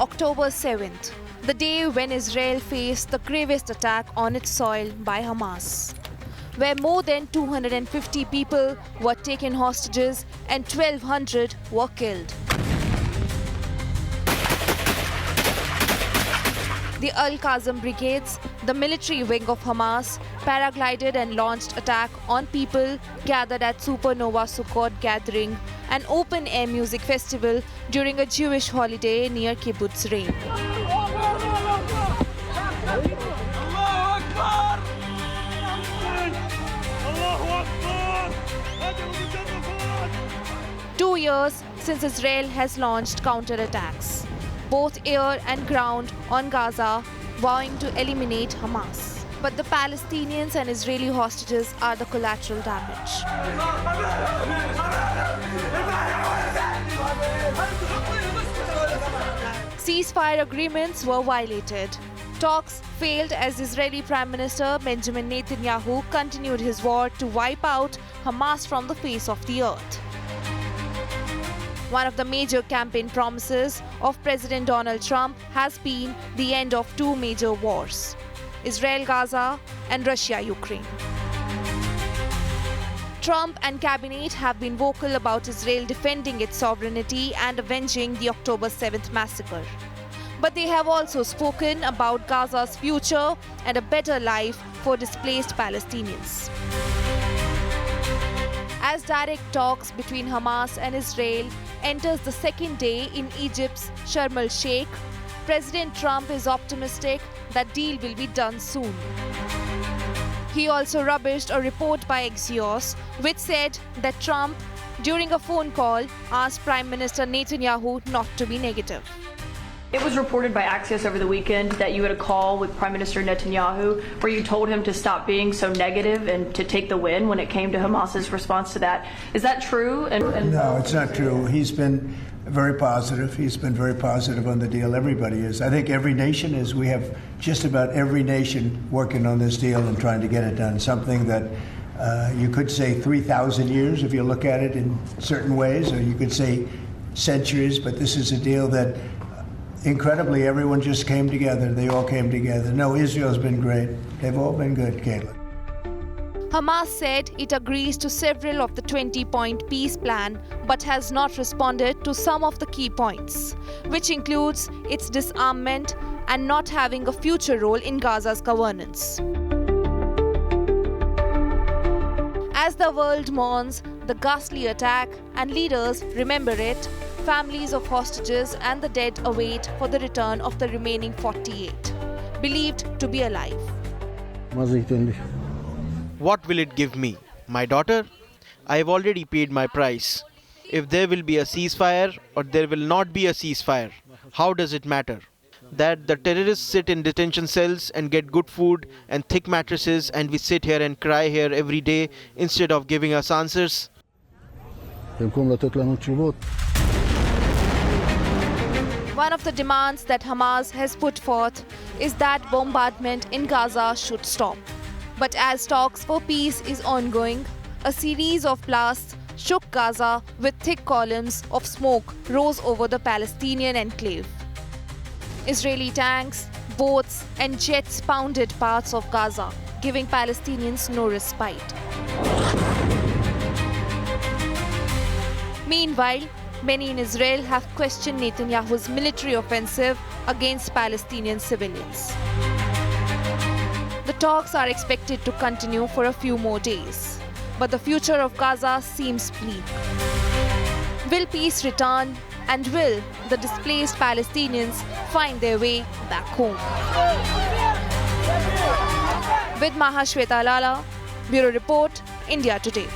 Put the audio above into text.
October 7th, the day when Israel faced the gravest attack on its soil by Hamas, where more than 250 people were taken hostages and 1,200 were killed. The Al-Qassam brigades, the military wing of Hamas, paraglided and launched attack on people gathered at Supernova Sukkot gathering, an open-air music festival during a Jewish holiday near Kibbutz Reim. 2 years since Israel has launched counterattacks, both air and ground, on Gaza, vowing to eliminate Hamas. But the Palestinians and Israeli hostages are the collateral damage. Ceasefire agreements were violated. Talks failed as Israeli Prime Minister Benjamin Netanyahu continued his war to wipe out Hamas from the face of the earth. One of the major campaign promises of President Donald Trump has been the end of two major wars: Israel-Gaza and Russia-Ukraine. Trump and cabinet have been vocal about Israel defending its sovereignty and avenging the October 7th massacre. But they have also spoken about Gaza's future and a better life for displaced Palestinians. As direct talks between Hamas and Israel enters the second day in Egypt's Sharm el-Sheikh, President Trump is optimistic that deal will be done soon. He also rubbished a report by Axios, which said that Trump, during a phone call, asked Prime Minister Netanyahu not to be negative. It was reported by Axios over the weekend that you had a call with Prime Minister Netanyahu where you told him to stop being so negative and to take the win when it came to Hamas's response to that. Is that true? No, it's not true. He's been very positive. He's been very positive on the deal. Everybody is. I think every nation is. We have just about every nation working on this deal and trying to get it done. Something that you could say 3,000 years if you look at it in certain ways, or you could say centuries, but this is a deal that incredibly, everyone just came together. They all came together. No, Israel's been great. They've all been good, Caitlin. Hamas said it agrees to several of the 20-point peace plan, but has not responded to some of the key points, which includes its disarmament and not having a future role in Gaza's governance. As the world mourns the ghastly attack and leaders remember it, families of hostages and the dead await for the return of the remaining 48, believed to be alive. What will it give me? My daughter? I have already paid my price. If there will be a ceasefire or there will not be a ceasefire, how does it matter? That the terrorists sit in detention cells and get good food and thick mattresses, and we sit here and cry here every day instead of giving us answers? One of the demands that Hamas has put forth is that bombardment in Gaza should stop. But as talks for peace is ongoing, a series of blasts shook Gaza with thick columns of smoke rose over the Palestinian enclave. Israeli tanks, boats and jets pounded parts of Gaza, giving Palestinians no respite. Meanwhile, many in Israel have questioned Netanyahu's military offensive against Palestinian civilians. The talks are expected to continue for a few more days, but the future of Gaza seems bleak. Will peace return, and will the displaced Palestinians find their way back home? With Mahashweta Lala, Bureau Report, India Today.